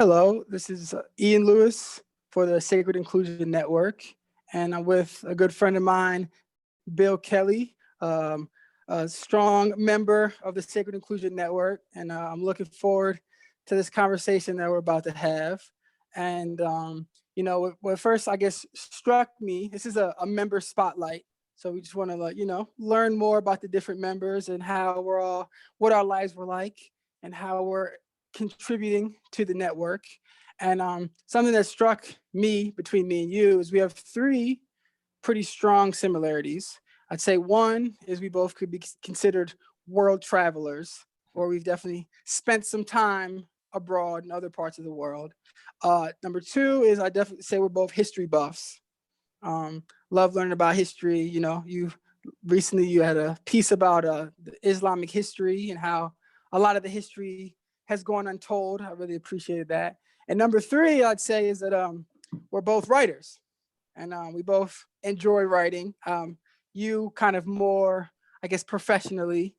Hello, this is Ian Lewis for the Sacred Inclusion Network, and I'm with a good friend of mine, Bill Kelly, a strong member of the Sacred Inclusion Network, and I'm looking forward to this conversation that we're about to have. And what first I guess struck me, this is a member spotlight, so we just want to learn more about the different members and how what our lives were like, and how we're contributing to the network. And something that struck me between me and you is we have three pretty strong similarities. I'd say one is we both could be considered world travelers, or we've definitely spent some time abroad in other parts of the world. Number two is I definitely say we're both history buffs. Love learning about history. You recently you had a piece about the Islamic history and how a lot of the history has gone untold. I really appreciated that. And number three, I'd say, is that we're both writers, and we both enjoy writing. You kind of more, I guess, professionally.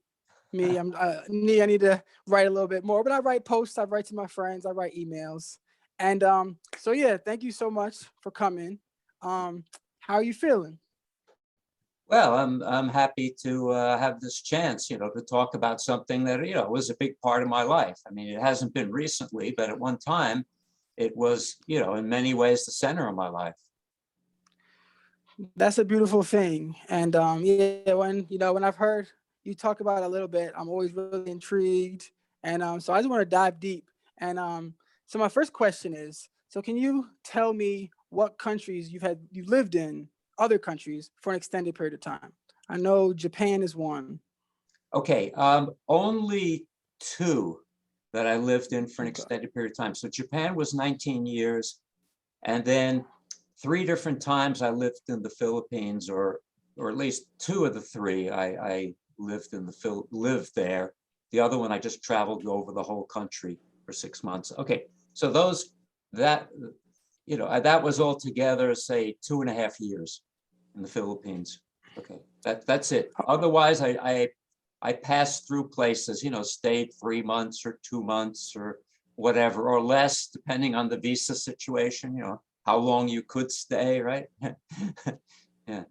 Me, I need to write a little bit more, but I write posts, I write to my friends, I write emails. And so yeah, thank you so much for coming. How are you feeling? Well, I'm happy to have this chance, to talk about something that, was a big part of my life. I mean, it hasn't been recently, but at one time it was, in many ways the center of my life. That's a beautiful thing. And yeah, when I've heard you talk about it a little bit, I'm always really intrigued. And so I just want to dive deep. And so my first question is, so can you tell me what countries you've lived in, other countries, for an extended period of time? I know Japan is one. Okay, only two that I lived in for an Okay. extended period of time. So Japan was 19 years, and then three different times I lived in the Philippines, or at least two of the three I lived lived there. The other one I just traveled over the whole country for 6 months. Okay, so that was altogether, say, 2.5 years in the Philippines. Okay, that's it. Otherwise, I passed through places, stayed 3 months or 2 months or whatever, or less, depending on the visa situation, how long you could stay, right? Yeah.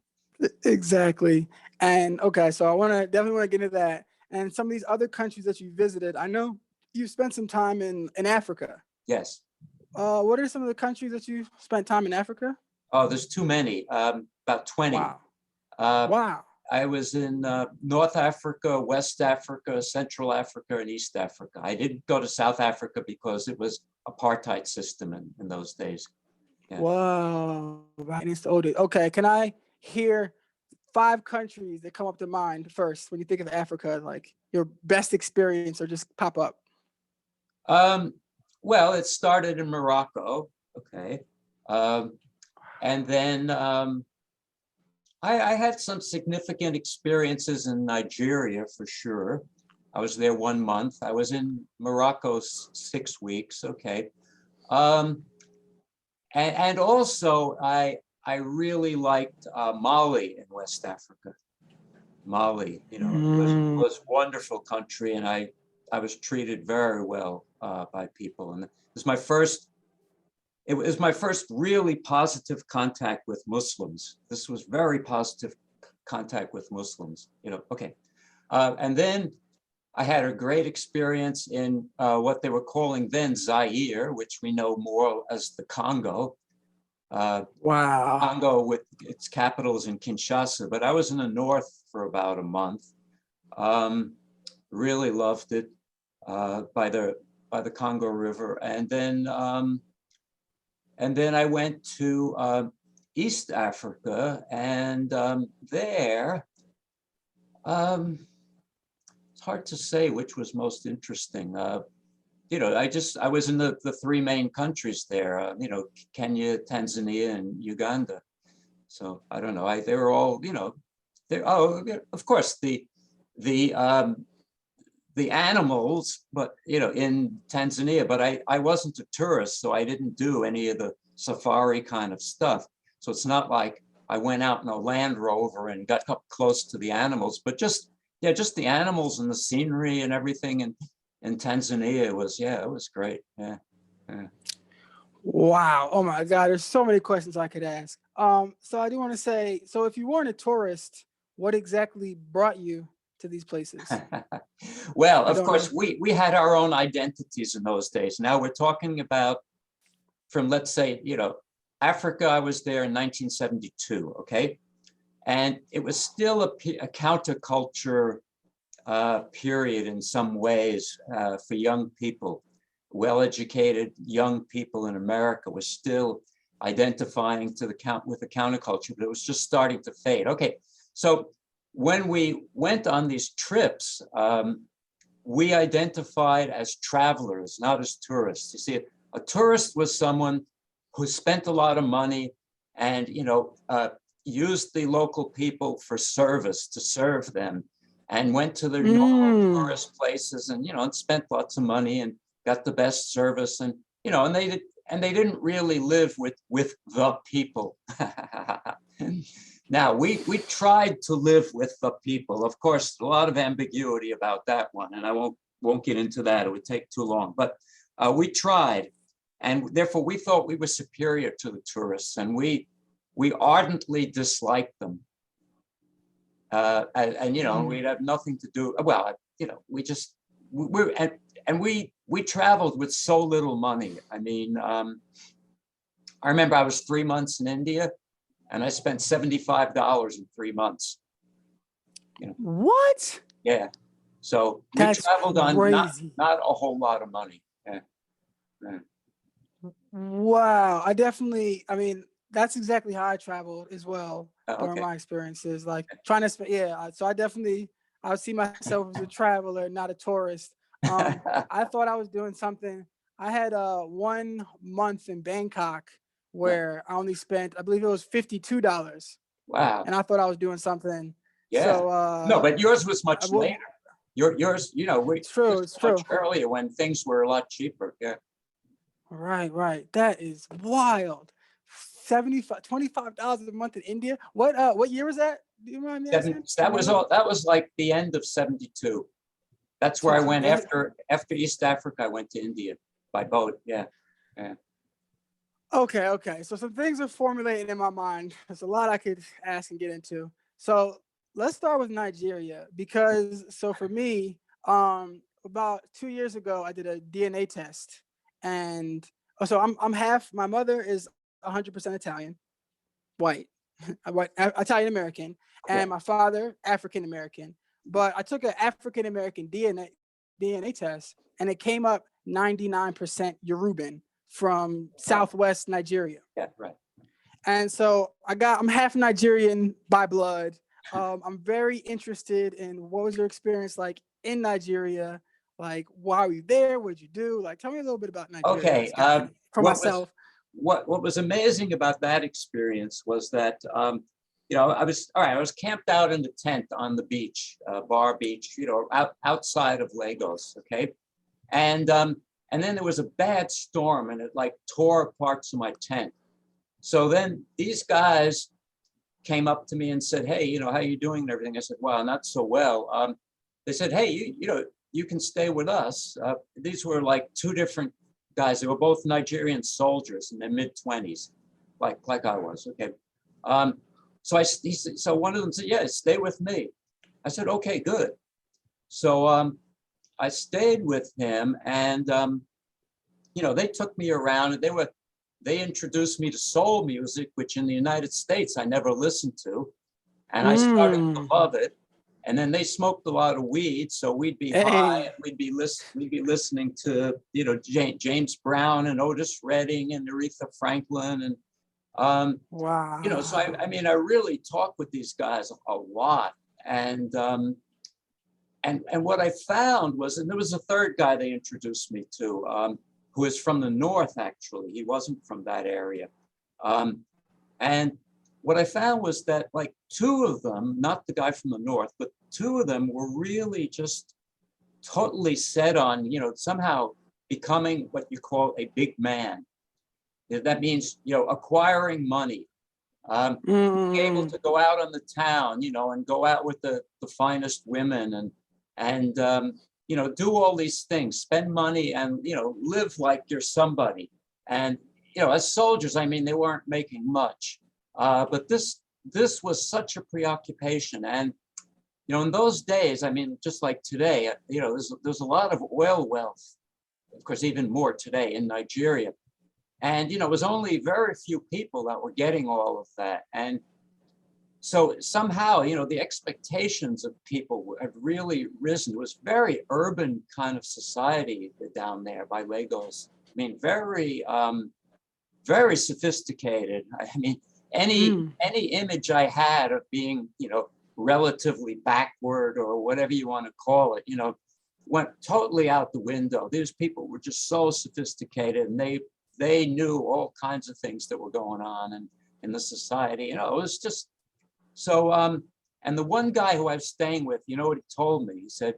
Exactly. And okay, so definitely want to get into that. And some of these other countries that you visited, I know you spent some time in Africa. Yes. What are some of the countries that you spent time in Africa? Oh, there's too many, about 20. Wow. Uh, Wow. I was in North Africa, West Africa, Central Africa, and East Africa. I didn't go to South Africa because it was apartheid system in those days. Yeah. Wow. Right. Okay. Can I hear 5 countries that come up to mind first when you think of Africa, like your best experience, or just pop up? Well, it started in Morocco. Okay. And then I had some significant experiences in Nigeria, for sure. I was there 1 month. I was in Morocco 6 weeks. Okay. And also I really liked Mali in West Africa. Mali, was a wonderful country, and I was treated very well by people. And it was my first really positive contact with Muslims. This was very positive contact with Muslims, okay. And then I had a great experience in what they were calling then Zaire, which we know more as the Congo. Wow. Congo with its capitals in Kinshasa, but I was in the north for about a month. Really loved it by the Congo River, and then I went to East Africa, and there, it's hard to say which was most interesting. I was in the three main countries there, Kenya, Tanzania, and Uganda. So I don't know, they were all, of course, the animals, but, in Tanzania, but I wasn't a tourist, so I didn't do any of the safari kind of stuff. So it's not like I went out in a Land Rover and got up close to the animals, but just the animals and the scenery and everything. And in Tanzania, it was great. Yeah. Wow. Oh my God. There's so many questions I could ask. So I do want to say, so if you weren't a tourist, what exactly brought you to these places? Well, I of don't know. course, we had our own identities in those days. Now we're talking about from, let's say, Africa. I was there in 1972, okay? And it was still a counterculture period in some ways for young people. Well-educated young people in America were still identifying with the counterculture, but it was just starting to fade. Okay, so when we went on these trips, we identified as travelers, not as tourists. You see, a tourist was someone who spent a lot of money and used the local people for service, to serve them, and went to their normal Mm. tourist places and and spent lots of money and got the best service, and they didn't really live with the people. Now we tried to live with the people. Of course, a lot of ambiguity about that one, and I won't get into that. It would take too long. But we tried, and therefore we thought we were superior to the tourists, and we ardently disliked them. And we'd have nothing to do. Well, we just we and we traveled with so little money. I mean, I remember I was 3 months in India, and I spent $75 in 3 months. What? Yeah. So we That's traveled on crazy. not a whole lot of money. Yeah. Yeah. Wow. I mean, that's exactly how I traveled as well during Okay. my experiences, like trying to spend, so I would see myself as a traveler, not a tourist. I thought I was doing something. I had 1 month in Bangkok where I only spent, I believe it was $52. Wow. And I thought I was doing something. Yeah. So No, but yours was I much will, later. Yours, we it's true, just it's much true. earlier when things were a lot cheaper. Yeah. Right, right. That is wild. 75 $25 a month in India. What year was that? Do you mind me asking? Do you remember? That was like the end of 72. That's where I went And after East Africa. I went to India by boat. Yeah. Yeah. okay, okay. So some things are formulating in my mind. There's a lot I could ask and get into. So let's start with Nigeria because so for me, about 2 years ago, I did a DNA test, and so I'm half. My mother is 100% Italian, white, Italian American, Yeah. and my father African American. But I took an African American DNA test, and it came up 99% Yoruban from Oh, Southwest Nigeria. yeah. Right. And so I'm half Nigerian by blood. I'm very interested in what was your experience like in Nigeria? Like, why were you there? What'd you do? Like, tell me a little bit about Nigeria. Okay. What's got you for What was myself? what was amazing about that experience was that I was all right. I was camped out in the tent on the beach, Bar Beach, outside of Lagos. Okay, and then there was a bad storm, and it like tore parts of my tent. So then these guys came up to me and said, "Hey, how you doing and everything?" I said, "Well, not so well." They said, "Hey, you can stay with us." These were like two different guys. They were both Nigerian soldiers in their mid-20s, like I was. Okay. So one of them said, "Yeah, stay with me." I said, "Okay, good." So I stayed with him, and they took me around, and they introduced me to soul music, which in the United States I never listened to, and I started to Mm. love it. And then they smoked a lot of weed, so we'd be high, Hey. and we'd be listening to James Brown and Otis Redding and Aretha Franklin, and so Wow. I mean I really talked with these guys a lot, and what I found was, and there was a third guy they introduced me to, who is from the north. Actually, he wasn't from that area, and what I found was that like two of them, not the guy from the north, but two of them were really just totally set on, somehow becoming what you call a big man. That means, acquiring money, being able Mm. to go out on the town, and go out with the finest women, and do all these things, spend money and, live like you're somebody. And, as soldiers, I mean, they weren't making much, but this was such a preoccupation. And, in those days, I mean, just like today, there's a lot of oil wealth, of course, even more today in Nigeria. And, it was only very few people that were getting all of that. And so somehow, the expectations of people have really risen. It was very urban kind of society down there by Lagos. I mean, very, very sophisticated. I mean, any image I had of being, relatively backward or whatever you want to call it, went totally out the window. These people were just so sophisticated, and they knew all kinds of things that were going on in the society. It was just so. And the one guy who I was staying with, you know what he told me? He said,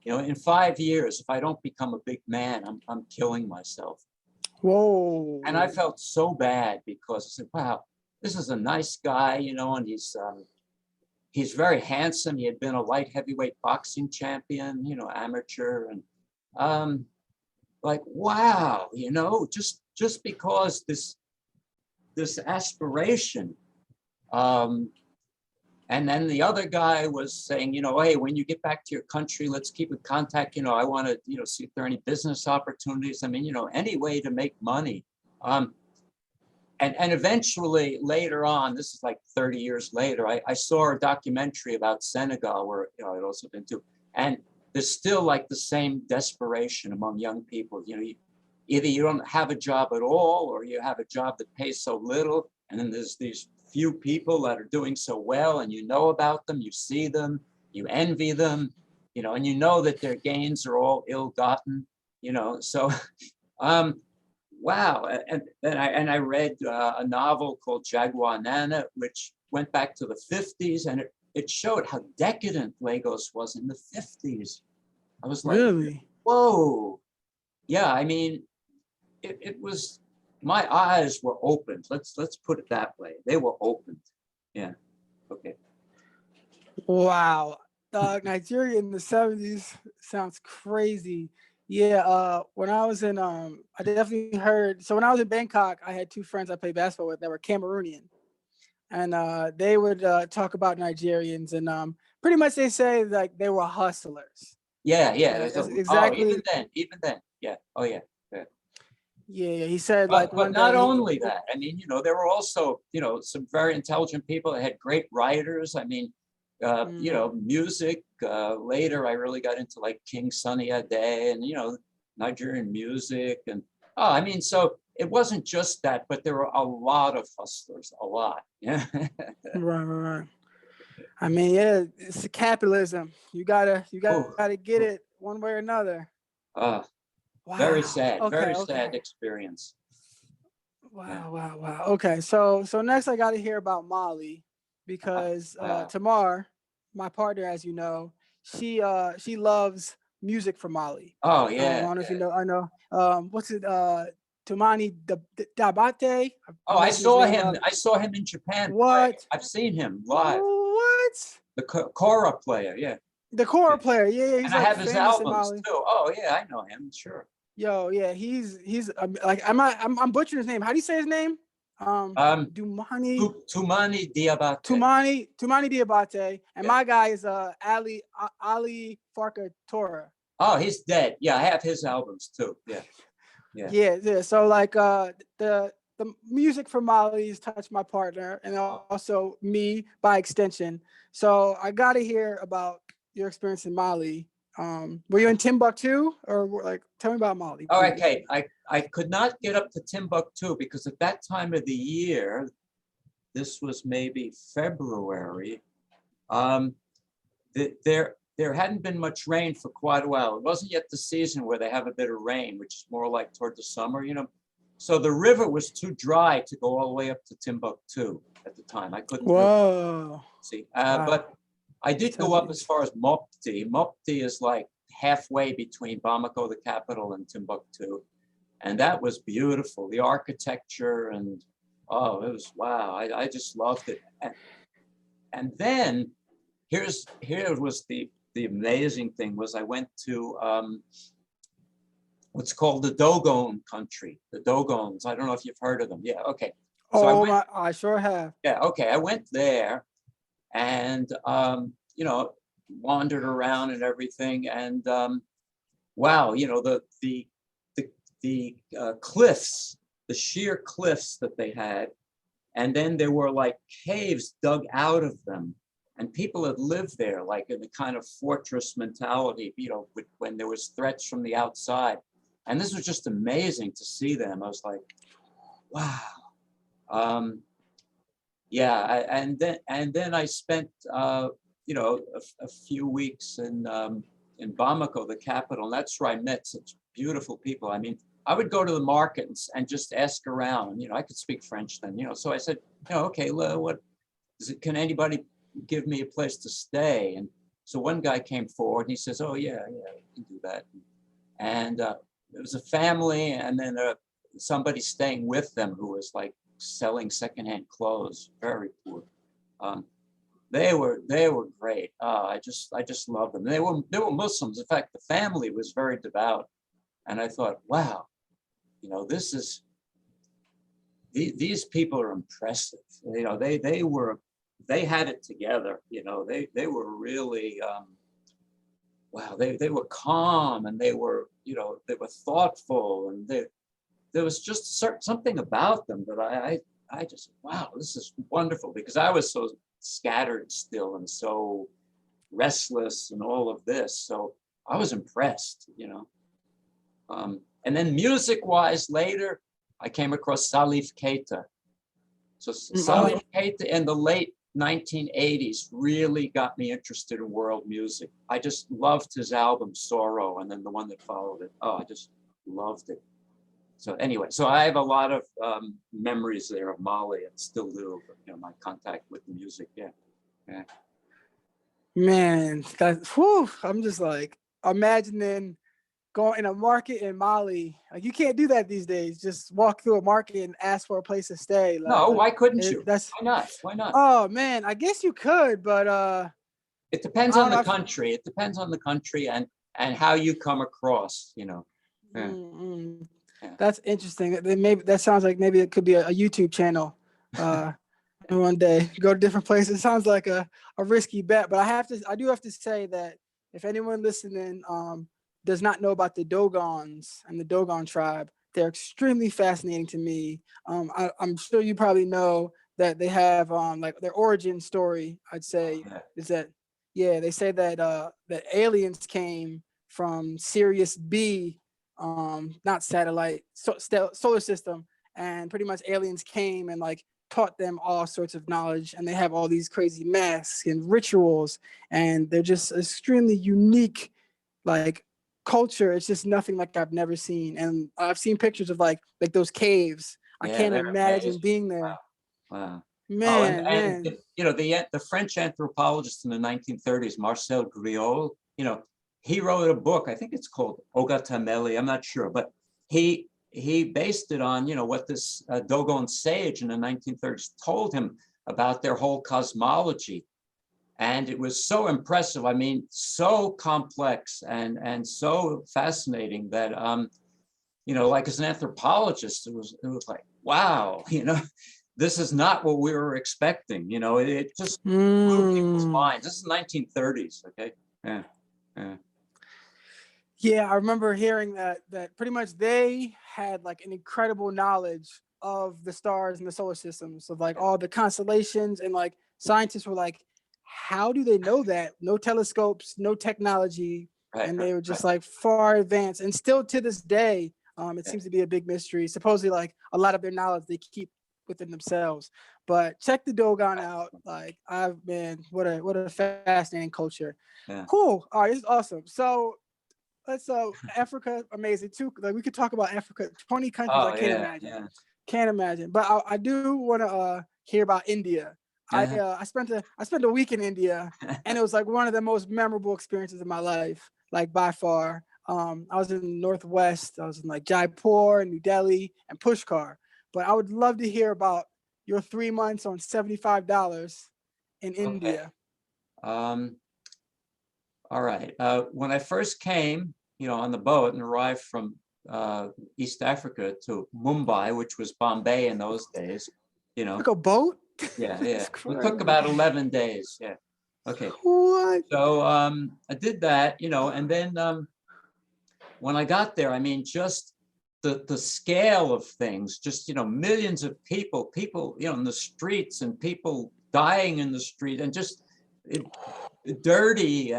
in 5 years, if I don't become a big man, I'm killing myself. Whoa. And I felt so bad because I said, wow, this is a nice guy, and he's very handsome. He had been a light heavyweight boxing champion, amateur. And like, wow, just because this aspiration. And then the other guy was saying, hey, when you get back to your country, let's keep in contact. I want to, see if there are any business opportunities. I mean, any way to make money. And eventually later on, this is like 30 years later, I saw a documentary about Senegal where, I'd also been to, and there's still like the same desperation among young people. Either you don't have a job at all, or you have a job that pays so little. And then there's these few people that are doing so well, and you know about them, you see them, you envy them, and you know that their gains are all ill-gotten, so, wow. And I read a novel called Jaguar Nana, which went back to the 50s, and it showed how decadent Lagos was in the 50s. I was like, really? Whoa. Yeah, I mean, it was, my eyes were opened. Let's put it that way. They were opened. Yeah. Okay. Wow. Nigeria in the 70s sounds crazy. Yeah, when I was in I definitely heard, so when I was in Bangkok, I had two friends I played basketball with that were Cameroonian. And they would talk about Nigerians, and pretty much they say like they were hustlers. Yeah. Exactly. Even then. Yeah. Oh yeah. Yeah, he said But one not day only that, I mean, there were also, some very intelligent people that had great writers. I mean, music. Later, I really got into like King Sunny Ade and, Nigerian music. And, I mean, so it wasn't just that, but there were a lot of hustlers, a lot. Yeah. Right. I mean, yeah, it's capitalism. You gotta get it one way or another. Wow. Very sad, very sad experience. Wow. Okay, so next I got to hear about Molly, because Tamar, my partner, as you know, she loves music from Molly. Oh I yeah. don't know if you know. I know. What's it? Tumani Dabate. Oh, I saw him. I saw him in Japan. What? I've seen him live. What? The kora player, yeah. The kora player, yeah. He's and I like have his famous in albums Mali. too. Oh yeah, I know him. Sure. Yo, yeah, he's like I'm butchering his name. How do you say his name? Tumani Diabate. Tumani Diabate, and my guy is Ali Farka Tora. Oh, he's dead. Yeah, I have his albums too. Yeah. So like the music from Mali's touched my partner and also me by extension. So I got to hear about your experience in Mali. Were you in Timbuktu, or like tell me about Mali? Oh, okay. I could not get up to Timbuktu because at that time of the year, this was maybe February, there hadn't been much rain for quite a while. It wasn't yet the season where they have a bit of rain, which is more like toward the summer, So the river was too dry to go all the way up to Timbuktu at the time. I couldn't. Whoa. See, but I did go up as far as Mopti. Mopti is like halfway between Bamako, the capital, and Timbuktu. And that was beautiful. The architecture and, it was, wow. I just loved it. And then here was the the amazing thing was I went to what's called the Dogon country, the Dogons. I don't know if you've heard of them. Yeah, okay. So Oh, I sure have. yeah, okay. I went there and, you know, wandered around and everything. And wow, you know, the cliffs, the sheer cliffs that they had. And then there were like caves dug out of them. And people had lived there, like in the kind of fortress mentality, you know, when there was threats from the outside. And this was just amazing to see them. I was like, wow. Yeah, and then I spent you know, a few weeks in Bamako, the capital. And that's where I met such beautiful people. I mean, I would go to the markets and just ask around. You know, I could speak French then. You know, so I said, you know, okay, what is it? Can anybody give me a place to stay? And so one guy came forward and he says, oh yeah, you can do that. And it was a family, and then somebody staying with them who was like selling secondhand clothes, very poor. They were great. I just loved them. They were Muslims. In fact, the family was very devout, and I thought, wow, you know, this is these people are impressive. You know, they had it together. You know, they were really wow. They were calm, and they were, you know, they were thoughtful, and there was just something about them that I just, wow, this is wonderful, because I was so scattered still and so restless and all of this. So I was impressed, you know. And then music-wise, later, I came across Salif Keita. So Salif Keita in the late 1980s really got me interested in world music. I just loved his album Sorrow, and then the one that followed it. Oh, I just loved it. So anyway, so I have a lot of memories there of Mali, and still do, you know, my contact with the music. Yeah, yeah. Man, that, whew, I'm just like imagining going in a market in Mali. Like, you can't do that these days. Just walk through a market and ask for a place to stay. No, why couldn't you? That's, Why not? Why not? oh man, I guess you could, but It depends I on don't the know. country. It depends on the country and how you come across, you know. Yeah. Yeah. That's interesting. Maybe that sounds like maybe it could be a YouTube channel. One day go to different places. It sounds like a risky bet, but I do have to say that if anyone listening does not know about the Dogons and the Dogon tribe, they're extremely fascinating to me. I'm sure you probably know that they have like their origin story, I'd say, Yeah. is that, yeah, they say that that aliens came from Sirius B, not satellite, solar system, and pretty much aliens came and like taught them all sorts of knowledge, and they have all these crazy masks and rituals, and they're just extremely unique, like, culture. It's just nothing like I've never seen, and I've seen pictures of like those caves. I Yeah, can't they're imagine amazing. being Wow. there. Wow. Oh, Man. you know, the French anthropologist in the 1930s, Marcel Griol, you know, he wrote a book. I think it's called Ogatameli. I'm not sure, but he based it on, you know, what this Dogon sage in the 1930s told him about their whole cosmology, and it was so impressive. I mean, so complex and so fascinating that you know, like as an anthropologist, it was like, wow, you know. This is not what we were expecting. You know, it just blew people's minds. This is 1930s. Okay. Yeah. Yeah. Yeah, I remember hearing that pretty much they had like an incredible knowledge of the stars and the solar systems, of like all the constellations, and like scientists were like, how do they know that? No telescopes, no technology, Right. and they were just Right. like far advanced. And still to this day, it Yeah. seems to be a big mystery. Supposedly, like a lot of their knowledge they keep within themselves. But check the Dogon out. Like, I've been, what a fascinating culture. Yeah. Cool. All right, this is awesome. So let's Africa, amazing too. Like, we could talk about Africa, 20 countries. I Oh can't yeah. imagine. Yeah. Can't imagine. But I do want to hear about India. Yeah. I spent a week in India, and it was like one of the most memorable experiences of my life, like by far. I was in the Northwest. I was in like Jaipur, New Delhi, and Pushkar. But I would love to hear about your 3 months on $75 in Okay. India. Um, All right. When I first came, on the boat and arrived from East Africa to Mumbai, which was Bombay in those days, Like a boat? yeah, That's it took crazy. about 11 days. Yeah. Okay. What? So I did that, and then when I got there, I mean, just the scale of things, just, millions of people, in the streets and people dying in the street and just it, dirty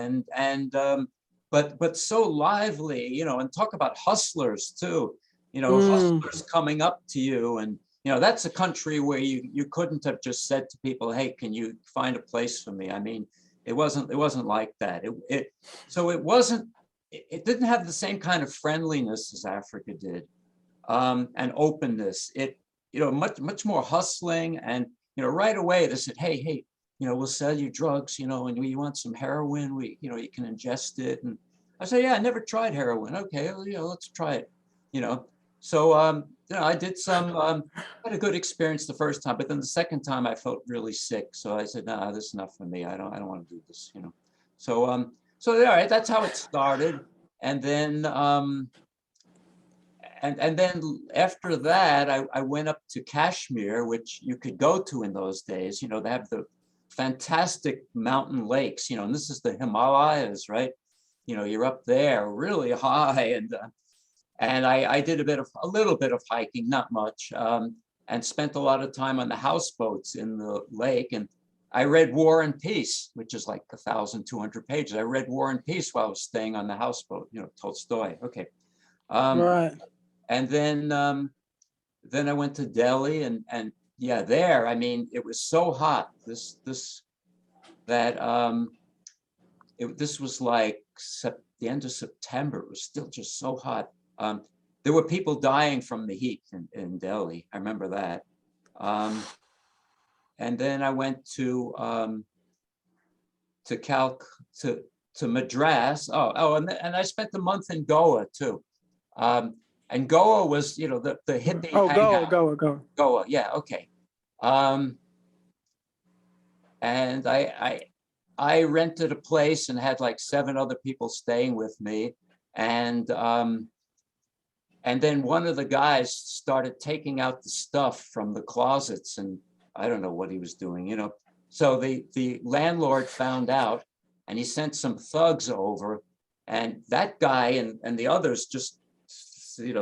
but so lively, and talk about hustlers too, Mm, hustlers coming up to you. And, that's a country where you couldn't have just said to people, hey, can you find a place for me? I mean, it wasn't like that. So it wasn't, it didn't have the same kind of friendliness as Africa did, and openness. It, much more hustling. And, right away they said, hey, we'll sell you drugs, and you want some heroin, you can ingest it. And I said, yeah, I never tried heroin. Okay, well, let's try it, you know. So, I did had a good experience the first time, but then the second time I felt really sick. So I said, no, this is not for me. I don't want to do this. So, all right, that's how it started. And then, and then after that, I went up to Kashmir, which you could go to in those days. They have the fantastic mountain lakes, and this is the Himalayas, right? You're up there really high. And I did a little bit of hiking, not much, and spent a lot of time on the houseboats in the lake. And I read War and Peace, which is like 1,200 pages. I read War and Peace while I was staying on the houseboat, Tolstoy. Okay. right. And then I went to Delhi, and yeah, there, I mean, it was so hot. This was like the end of September. It was still just so hot. There were people dying from the heat in Delhi. I remember that. And then I went to Madras. And I spent a month in Goa too. And Goa was, the hippie Oh, hangout. go. Goa, yeah, okay. And I rented a place and had like 7 other people staying with me. And then one of the guys started taking out the stuff from the closets, and I don't know what he was doing, So the landlord found out, and he sent some thugs over, and that guy and the others just,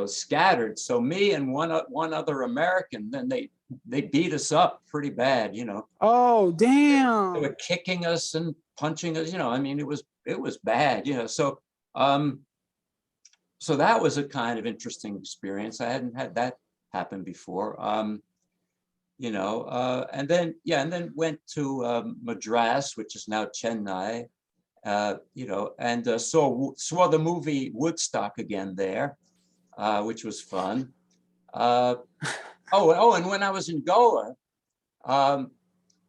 scattered. So me and one other American, then they beat us up pretty bad, Oh, They were damn. kicking us and punching us, I mean, it was bad, So so that was a kind of interesting experience. I hadn't had that happen before. And then went to Madras, which is now Chennai, and saw the movie Woodstock again there, which was fun. And when I was in Goa,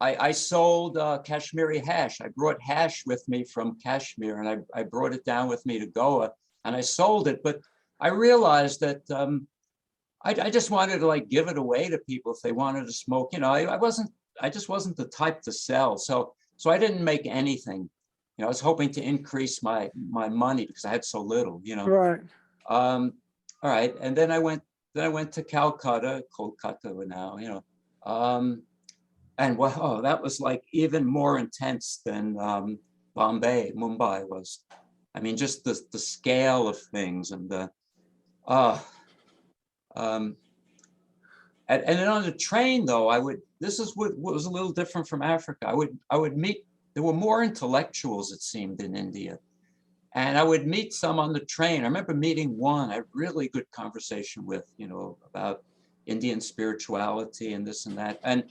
I sold Kashmiri hash. I brought hash with me from Kashmir, and I brought it down with me to Goa, and I sold it. But I realized that I just wanted to like give it away to people if they wanted to smoke. I just wasn't the type to sell. So I didn't make anything. I was hoping to increase my money because I had so little. Right. All right, and then I went to Kolkata now. And wow, that was like even more intense than Mumbai was. I mean, just the scale of things and the and then on the train though, this is what was a little different from Africa. I would meet, there were more intellectuals, it seemed, in India. And I would meet some on the train. I remember meeting one, I had really good conversation with, about Indian spirituality and this and that. And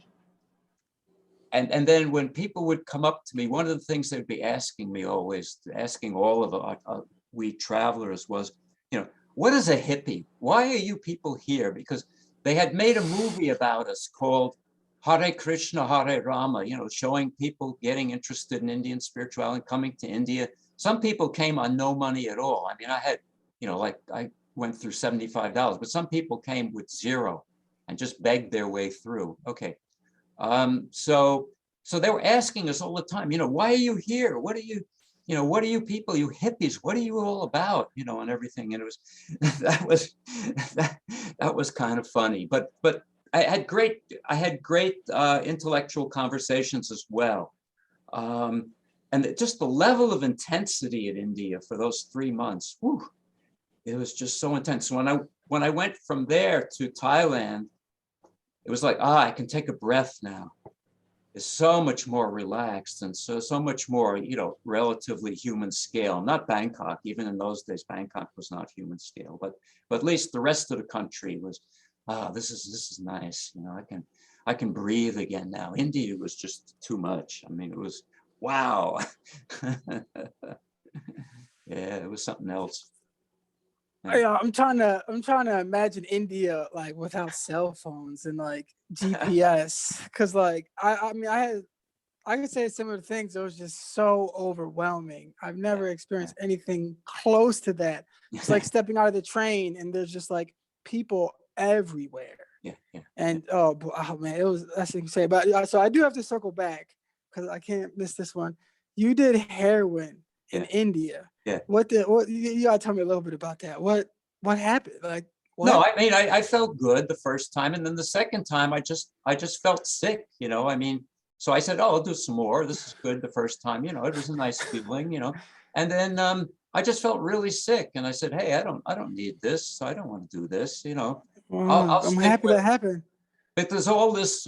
then when people would come up to me, one of the things they'd be asking me always, asking all of we travelers was, what is a hippie? Why are you people here? Because they had made a movie about us called Hare Krishna, Hare Rama, showing people getting interested in Indian spirituality and coming to India. Some people came on no money at all. I mean, I had, like I went through $75, but some people came with 0 and just begged their way through. Okay. So they were asking us all the time, why are you here? What are you, what are you people, you hippies, what are you all about, and everything. And it was, that was, that was kind of funny, but I had great intellectual conversations as well. And just the level of intensity in India for those 3 months, whew, it was just so intense. When I went from there to Thailand, it was like, I can take a breath now. It's so much more relaxed and so much more, relatively human scale. Not Bangkok, even in those days, Bangkok was not human scale, but at least the rest of the country was, this is nice. I can breathe again now. India was just too much. I mean, it was, wow. Yeah, it was something else. Yeah, I'm trying to imagine India like without cell phones and like GPS, because like I mean I could say similar things. It was just so overwhelming. I've never experienced anything close to that. It's like stepping out of the train and there's just like people everywhere. Yeah. And oh man, that's insane. But so I do have to circle back because I can't miss this one. You did heroin in India. Yeah. What you gotta tell me a little bit about that. What happened? Like what? No, I mean, I felt good the first time, and then the second time I just felt sick, I mean, so I said, oh, I'll do some more. This is good the first time, it was a nice feeling, and then I just felt really sick, and I said, hey, I don't need this. I don't want to do this, I'm happy that happened. But there's all this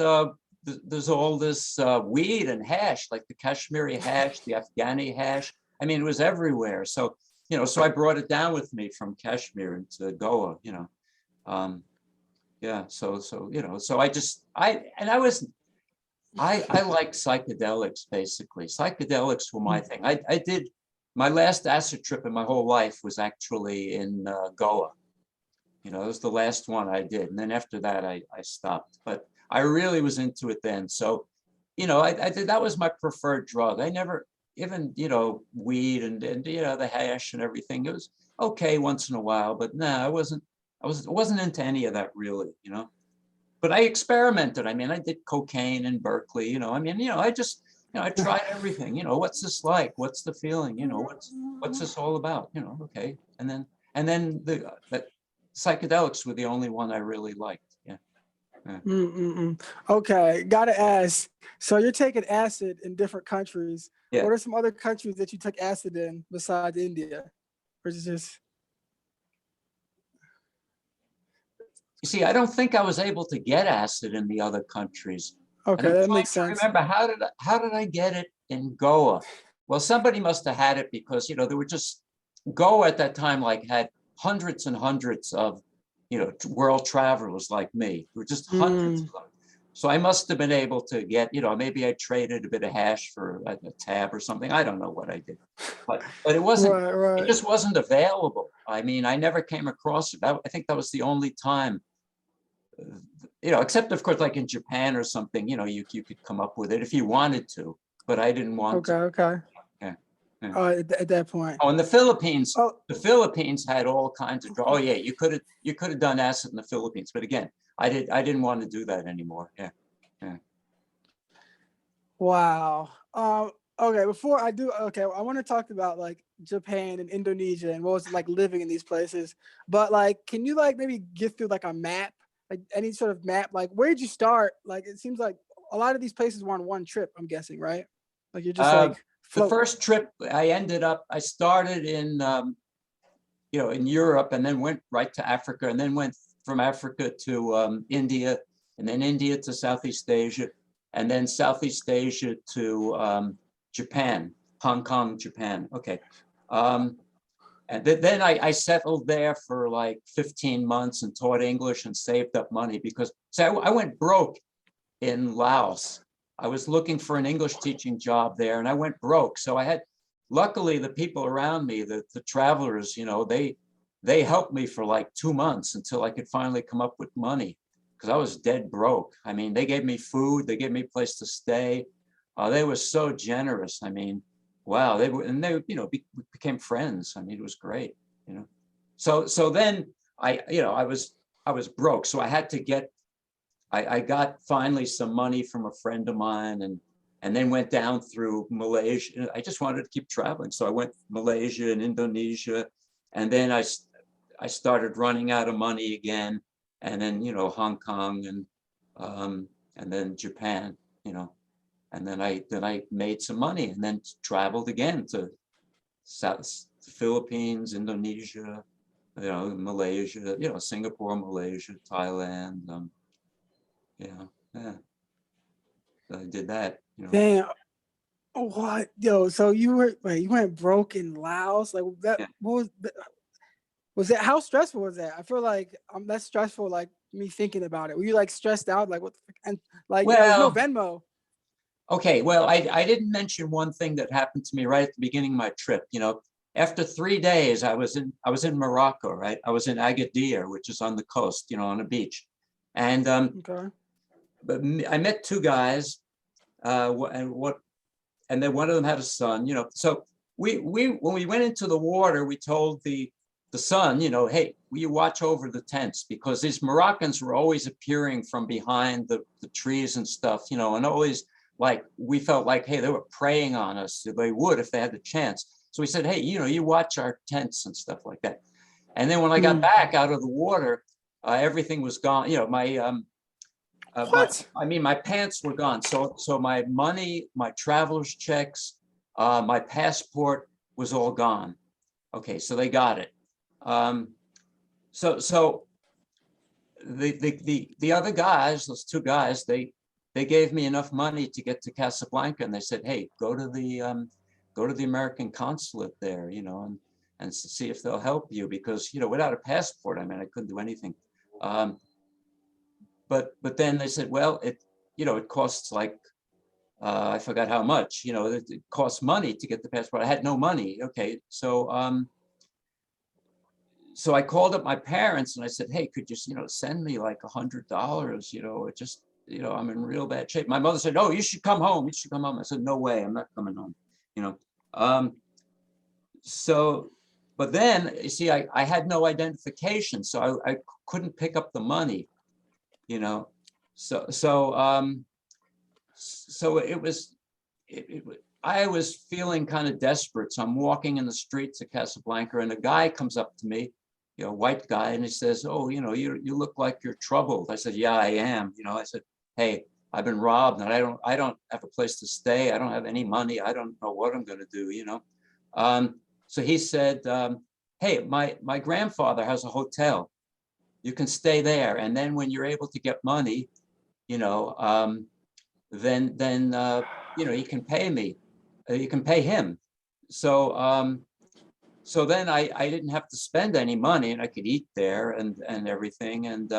weed and hash, like the Kashmiri hash, the Afghani hash. I mean, it was everywhere. So, so I brought it down with me from Kashmir into Goa, yeah. So I like psychedelics, basically. Psychedelics were my thing. I did, my last acid trip in my whole life was actually in Goa. It was the last one I did. And then after that, I stopped. But I really was into it then. So, I did, that was my preferred drug. I never, even, weed and the hash and everything. It was okay once in a while, but no, I wasn't into any of that really, But I experimented. I mean, I did cocaine in Berkeley, I mean, I just, I tried everything, what's this like? What's the feeling? What's this all about? Okay. And then the psychedelics were the only one I really liked. Yeah. Okay, gotta ask. So you're taking acid in different countries. Yeah. What are some other countries that you took acid in besides India? Or is it just? You see, I don't think I was able to get acid in the other countries. Okay, that makes sense. Remember, how did I get it in Goa? Well, somebody must have had it because, there were just, Goa at that time had hundreds and hundreds of, world travelers like me. There were just hundreds of them. So I must have been able to get, maybe I traded a bit of hash for a tab or something. I don't know what I did, but it wasn't, right. It just wasn't available. I mean, I never came across it. I think that was the only time, except of course, like in Japan or something, you could come up with it if you wanted to, but I didn't want to. Okay. Yeah. At that point. Oh, in the Philippines, the Philippines had all kinds of drugs. Oh yeah, you could have done acid in the Philippines, but again, I didn't want to do that anymore. Yeah. Wow. Okay, before I do, I want to talk about like Japan and Indonesia and what was it like living in these places. But like, can you like maybe get through like a map, like any sort of map? Like, where did you start? Like, it seems like a lot of these places were on one trip, I'm guessing, right? Like you're just like the first trip I started in, in Europe and then went right to Africa and then went from Africa to India and then India to Southeast Asia and then Southeast Asia to Japan, Hong Kong, Japan. Okay. And then I settled there for like 15 months and taught English and saved up money because I went broke in Laos. I was looking for an English teaching job there and I went broke. So I had, luckily the people around me, the travelers, they helped me for like 2 months until I could finally come up with money because I was dead broke. I mean, they gave me food, they gave me a place to stay. They were so generous. I mean, wow, they became friends. I mean, it was great, So then I was broke. So I had to get, I got finally some money from a friend of mine and and then went down through Malaysia. I just wanted to keep traveling. So I went Malaysia and Indonesia, and then I started running out of money again. And then, Hong Kong and then Japan, and then I made some money and then traveled again to the Philippines, Indonesia, Malaysia, Singapore, Malaysia, Thailand. Yeah, I did that. Damn. What? Yo, so you went broke in Laos? Like that? Yeah. What was that? How stressful was that? I feel like that's stressful. Like me thinking about it. Were you like stressed out? Like what? And like there was no Well, Venmo. okay. Well, I didn't mention one thing that happened to me right at the beginning of my trip. After 3 days, I was in Morocco, right? I was in Agadir, which is on the coast, on a beach, and Okay. but I met two guys, and then one of them had a son, So we when we went into the water, we told the son, hey, will you watch over the tents, because these Moroccans were always appearing from behind the trees and stuff, and always like we felt like, hey, they were preying on us. They would if they had the chance. So we said, hey, you watch our tents and stuff like that. And then when I got back out of the water, everything was gone. What? My pants were gone. So my money, my traveler's checks, my passport was all gone. Okay, so they got it. So the other guys, those two guys, they gave me enough money to get to Casablanca, and they said, hey, go to the American consulate there, and see if they'll help you, because without a passport, I couldn't do anything. But then they said, well, it costs like, I forgot how much, it costs money to get the passport. I had no money. Okay, so I called up my parents and I said, hey, could you, send me like $100, just, I'm in real bad shape. My mother said, oh, you should come home. You should come home. I said, no way, I'm not coming home, So, but then you see, I had no identification, so I couldn't pick up the money, so it was, I was feeling kind of desperate. So I'm walking in the streets of Casablanca, and a guy comes up to me, white guy, and he says, oh, you look like you're troubled. I said, yeah, I am. I said, hey, I've been robbed, and I don't have a place to stay. I don't have any money. I don't know what I'm going to do, So he said, hey, my grandfather has a hotel. You can stay there, and then when you're able to get money, then you can pay me. You can pay him. So then I didn't have to spend any money, and I could eat there and everything. And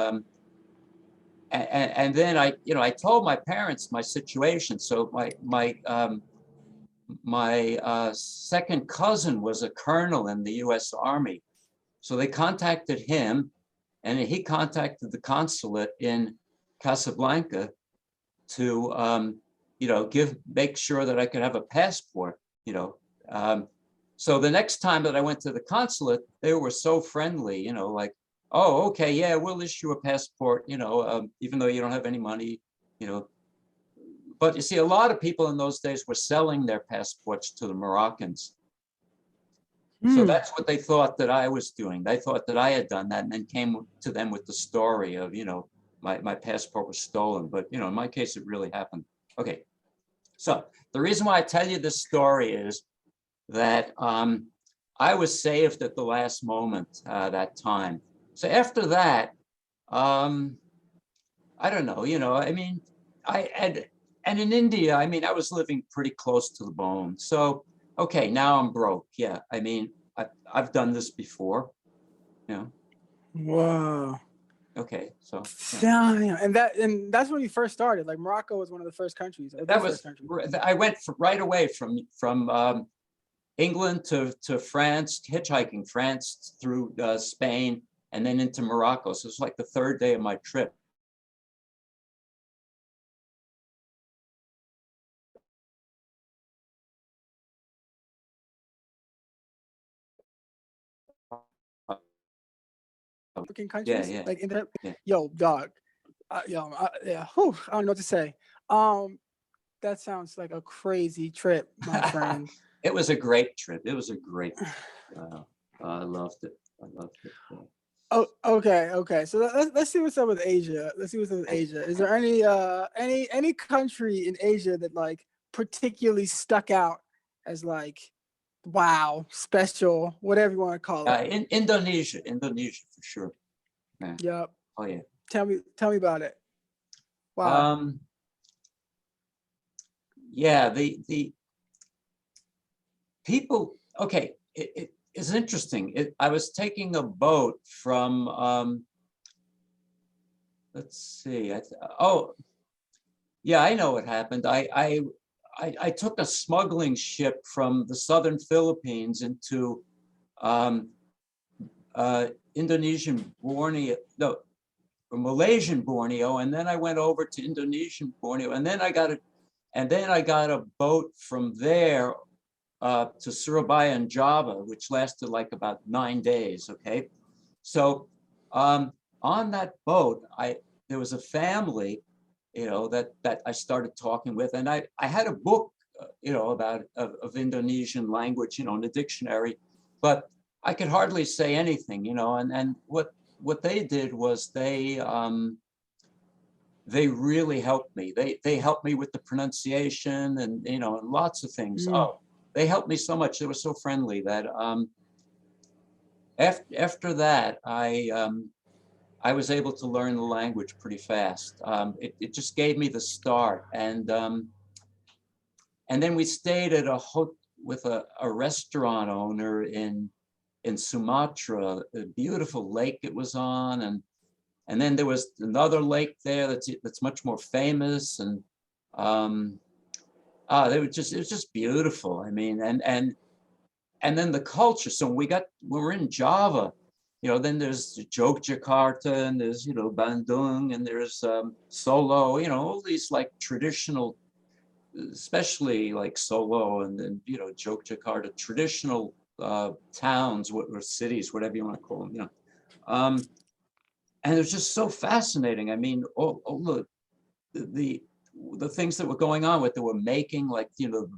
then I told my parents my situation. So my second cousin was a colonel in the U.S. Army. So they contacted him, and he contacted the consulate in Casablanca to make sure that I could have a passport. So the next time that I went to the consulate, they were so friendly, like, oh, okay, yeah, we'll issue a passport, even though you don't have any money, But you see, a lot of people in those days were selling their passports to the Moroccans. So that's what they thought that I was doing. They thought that I had done that, and then came to them with the story of, my passport was stolen. But, in my case, it really happened. Okay. So the reason why I tell you this story is that I was saved at the last moment that time. So after that, I don't know, and in India, I was living pretty close to the bone. So, okay, now I'm broke. Yeah, I've done this before, Wow. Okay, so yeah. And that's when you first started. Like Morocco was one of the first countries. that was, I went right away from England to France, hitchhiking France through Spain, and then into Morocco. So it's like the third day of my trip. African countries, Yeah. like in the, Yeah. yo, dog, yeah, I don't know what to say. that sounds like a crazy trip, my friend. It was a great trip. It was a great trip. I loved it. I loved it. Yeah. Oh, okay, okay. So let's see what's up with Asia. Let's see what's up with Asia. Is there any country in Asia that like particularly stuck out as like wow, special, whatever you want to call it? Indonesia for sure. Yeah. Yep. Oh yeah. Tell me about it. Why? Um, yeah, the people, okay, it is interesting. I was taking a boat from, let's see, oh, yeah, I know what happened. I took a smuggling ship from the southern Philippines into um, Indonesian Borneo, no, Malaysian Borneo, and then I went over to Indonesian Borneo, and then I got a boat from there to Surabaya and Java, which lasted like about 9 days. Okay, so on that boat, there was a family, that I started talking with, and I had a book, about of Indonesian language, in the dictionary, but I could hardly say anything, and what they did was they really helped me. They helped me with the pronunciation and and lots of things. Mm, Oh, they helped me so much. They were so friendly that after that I was able to learn the language pretty fast. It just gave me the start, and then we stayed at with a restaurant owner in Sumatra, a beautiful lake it was on, and then there was another lake there that's much more famous, and they it was just beautiful. I mean, and then the culture. So when we're in Java, then there's Yogyakarta, and there's Bandung, and there's Solo, all these like traditional, especially like Solo and then Yogyakarta, traditional towns or cities, whatever you want to call them, and it was just so fascinating. I mean, all the the things that were going on, what they were making, like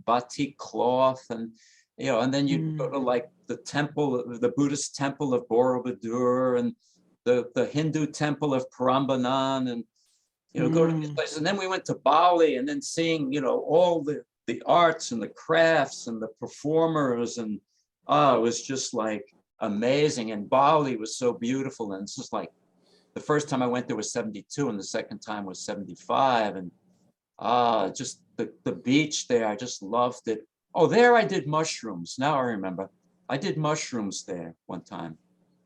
batik cloth, and then you'd go mm, to like the Buddhist temple of Borobudur, and the Hindu temple of Prambanan, and go to these mm, places. And then we went to Bali, and then seeing all the arts and the crafts and the performers, and it was just like amazing. And Bali was so beautiful, and it's just like the first time I went there was 72, and the second time was 75, and just the beach there, I just loved it. Oh, there I did mushrooms. Now I remember. I did mushrooms there one time.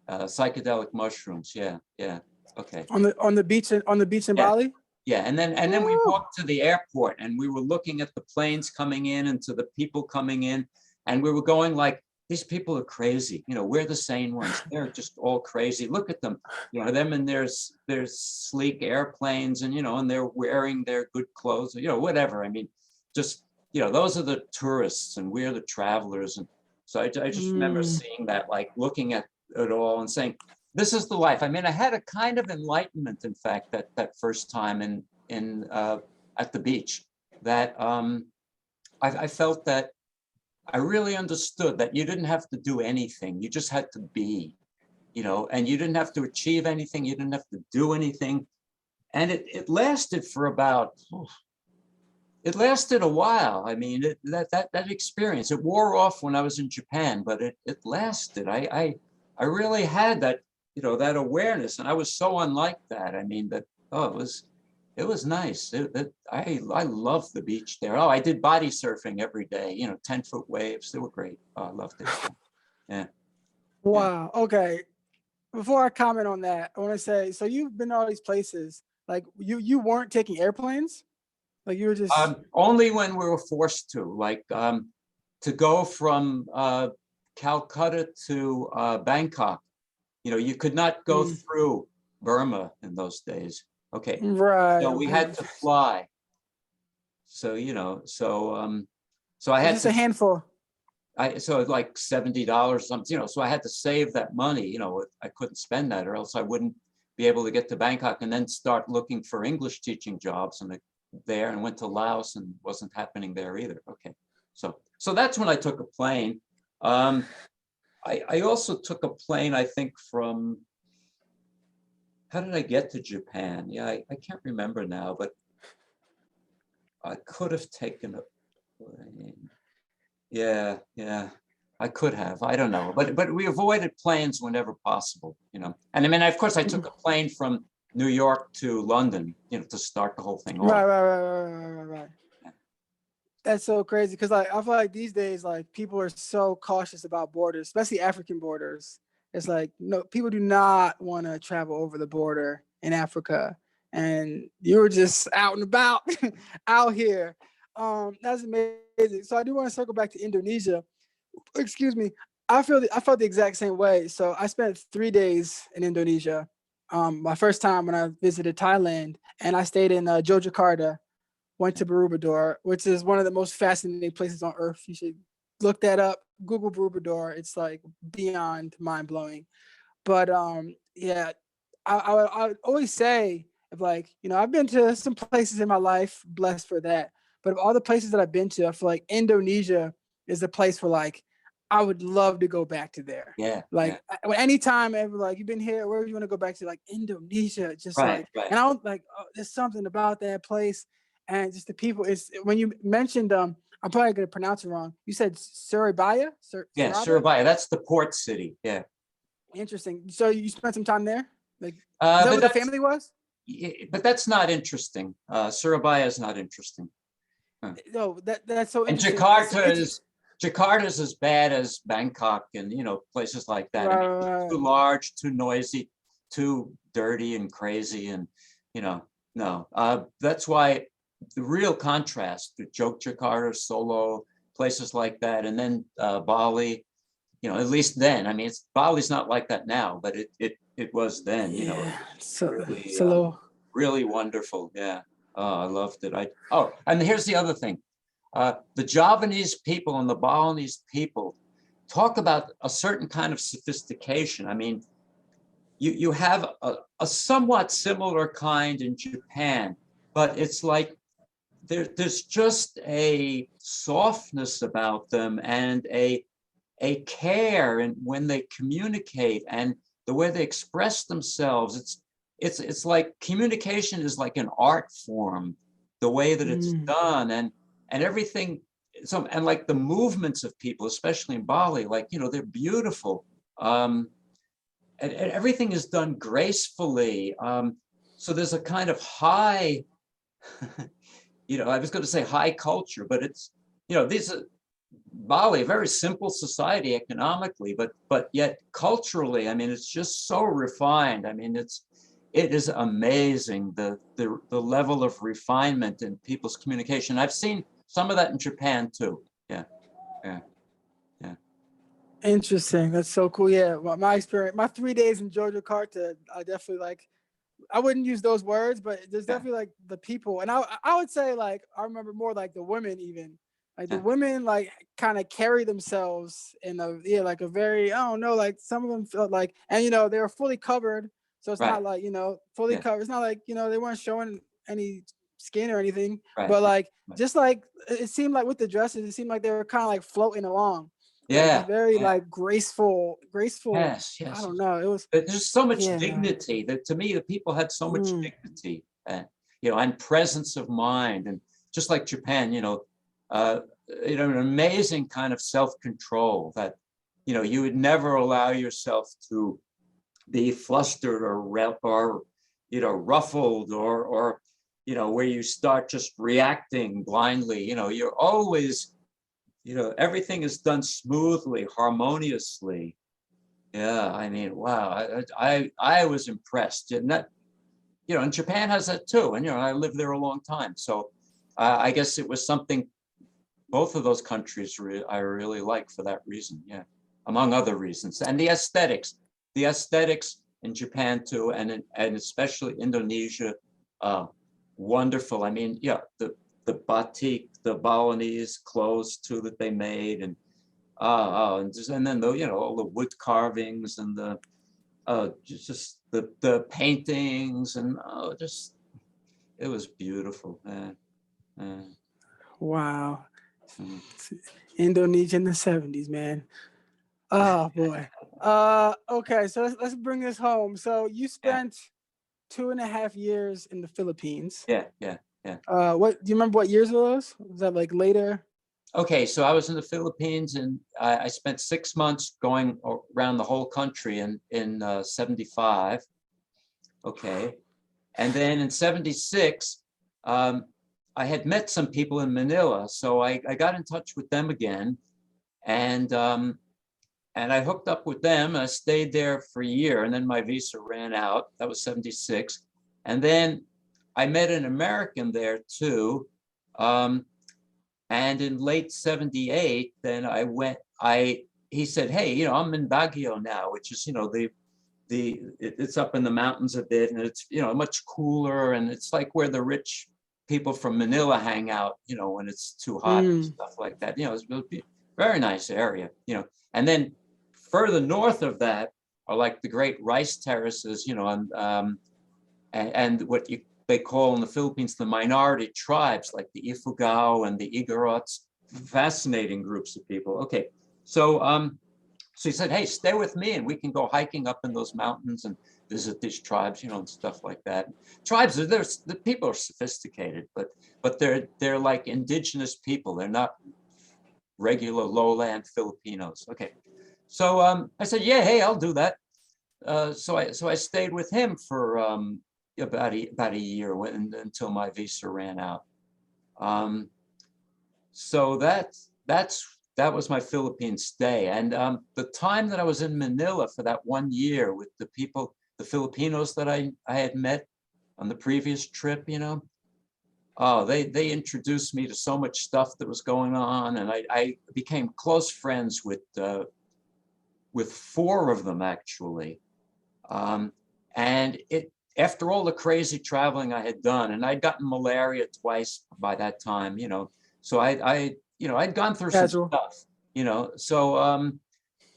Psychedelic mushrooms. Yeah, yeah. Okay. on the beach in Yeah, Bali. yeah. And then we Woo. walked to the airport, and we were looking at the planes coming in and to the people coming in, and we were going like, these people are crazy. We're the sane ones. They're just all crazy. Look at them. Them in their sleek airplanes, and they're wearing their good clothes. Whatever. I mean, just those are the tourists, and we're the travelers. And so I just remember Mm, seeing that, like looking at it all and saying, this is the life. I mean, I had a kind of enlightenment, in fact, that first time in at the beach, that I felt that I really understood that you didn't have to do anything. You just had to be, and you didn't have to achieve anything. You didn't have to do anything. And it lasted for it lasted a while. I mean, that experience, it wore off when I was in Japan, but it lasted. I really had that, that awareness, and I was so unlike that. I mean, it was nice. I loved the beach there. Oh, I did body surfing every day, 10-foot waves. They were great. Oh, I loved it. Yeah, yeah. wow. Okay. Before I comment on that, I want to say, so you've been to all these places. Like you weren't taking airplanes. Like you were just. Only when we were forced to, like to go from Calcutta to Bangkok. You could not go Mm, through Burma in those days. Okay, right. so we Okay. had to fly. So so I It's had just a to. handful. So like $70 something, so I had to save that money, I couldn't spend that, or else I wouldn't be able to get to Bangkok and then start looking for English teaching jobs. And there and went to Laos and wasn't happening there either. Okay, so that's when I took a plane. I also took a plane, I think, from, how did I get to Japan? Yeah, I can't remember now, but I could have taken a plane. Yeah, I could have. I don't know, but we avoided planes whenever possible, you know. And I mean, of course, I took a plane from New York to London, you know, to start the whole thing off. Right. That's so crazy because like I feel like these days like people are so cautious about borders, especially African borders. It's like no, people do not want to travel over the border in Africa, and you were just out and about, out here. That's amazing. So I do want to circle back to Indonesia. Excuse me. I felt the exact same way. So I spent 3 days in Indonesia. My first time when I visited Thailand, and I stayed in Yogyakarta. Went to Borobudur, which is one of the most fascinating places on earth. You should look that up. Google Borobudur. It's like beyond mind blowing. But yeah, I would always say if like I've been to some places in my life, blessed for that. But of all the places that I've been to, I feel like Indonesia is a place where like I would love to go back to there. Yeah, Like anytime ever like you've been here, where do you want to go back to? Like Indonesia, just right. and I don't like there's something about that place and just the people. It's when you mentioned I'm probably gonna pronounce it wrong. You said Surabaya? Yeah, Surabaya? Surabaya. That's the port city. Yeah. Interesting. So you spent some time there? Like, is that But where the family was? but that's not interesting. Surabaya is not interesting. Huh. No, that's so And interesting. Jakarta's as bad as Bangkok and places like that. I mean, Right. too large, too noisy, too dirty and crazy, and no. That's why the real contrast to Jakarta, Solo, places like that, and then Bali. At least then. I mean, Bali's not like that now, but it was then. Yeah. So Really, it's a little. really wonderful. Yeah. Oh, I loved it. And here's the other thing. The Javanese people and the Balinese people talk about a certain kind of sophistication. I mean, you have a somewhat similar kind in Japan, but it's like there's just a softness about them and a care and when they communicate and the way they express themselves. It's like communication is like an art form, the way that it's done and everything. So and like the movements of people, especially in Bali, like they're beautiful. And everything is done gracefully. So there's a kind of high, I was going to say high culture, but it's these are Bali, a very simple society economically, but yet culturally, I mean, it's just so refined. I mean, it is amazing the level of refinement in people's communication. I've seen some of that in Japan too. Yeah. Interesting. That's so cool. Yeah. Well, my experience, my 3 days in Yogyakarta, I definitely like. I wouldn't use those words, but there's Yeah. definitely like the people, and I would say like I remember more like the women even. Like the Yeah. women like kind of carry themselves in like a very I don't know like some of them felt like and they were fully covered, so it's Right. not like fully Yeah. covered. It's not like they weren't showing any skin or anything, Right. but like Right. just like it seemed like with the dresses, it seemed like they were kind of like floating along, like Yeah. just very Yeah. like graceful. Yes. I Yes. don't know. It was There's so much yeah. dignity that to me, the people had so much Mm. dignity and presence of mind. And just like Japan, an amazing kind of self-control that, you would never allow yourself to be flustered or ruffled or where you start just reacting blindly. You're always, everything is done smoothly, harmoniously. Yeah, I mean, wow, I was impressed, and that, and Japan has that too, and I lived there a long time, so I guess it was something both of those countries I really like for that reason, yeah, among other reasons, and the aesthetics in Japan too, and especially Indonesia, wonderful. I mean, yeah, the batik, the Balinese clothes too that they made, and and then all the wood carvings and the the paintings and just it was beautiful, man. Uh, Wow. mm, Indonesia in the 70s, man. Oh boy. Okay, so let's bring this home. So you yeah, spent 2.5 years in the Philippines. yeah, yeah, yeah. What do you remember what years it was? Was that like later? Okay, so I was in the Philippines, and I spent 6 months going around the whole country in 75. Okay, and then in 76, um, I had met some people in Manila, so I got in touch with them again, and I hooked up with them. I stayed there for a year, and then my visa ran out. That was 76, and then I met an American there too. Um, and in late 78, then he said, hey, I'm in Baguio now, which is, it's up in the mountains a bit, and it's, much cooler, and it's like where the rich people from Manila hang out, when it's too hot and Mm. stuff like that. It's a very nice area, and then further north of that are like the great rice terraces, and what they call in the Philippines the minority tribes, like the Ifugao and the Igorots, fascinating groups of people. Okay, so he said, hey, stay with me and we can go hiking up in those mountains and visit these tribes, and stuff like that. Tribes, the people are sophisticated, but they're like indigenous people. They're not regular lowland Filipinos. Okay, so I said, yeah, hey, I'll do that. So I stayed with him for about a year until my visa ran out. So that was my Philippine stay. And the time that I was in Manila for that 1 year with the people, the Filipinos that I had met on the previous trip, oh, they introduced me to so much stuff that was going on, and I became close friends with four of them actually. And after all the crazy traveling I had done, and I'd gotten malaria twice by that time, so I'd gone through some Casual. stuff,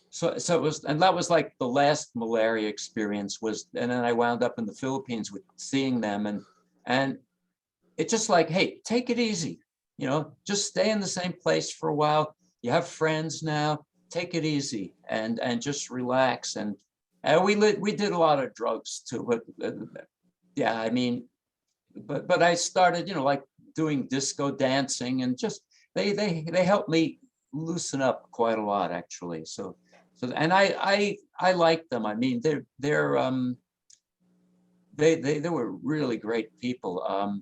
so it was, and that was like the last malaria experience was, and then I wound up in the Philippines with seeing them, and it's just like, hey, take it easy, just stay in the same place for a while. You have friends now, take it easy and just relax. And we did a lot of drugs too, but yeah, I mean, but I started, like doing disco dancing, and just they helped me loosen up quite a lot actually. So and I like them. I mean, they were really great people.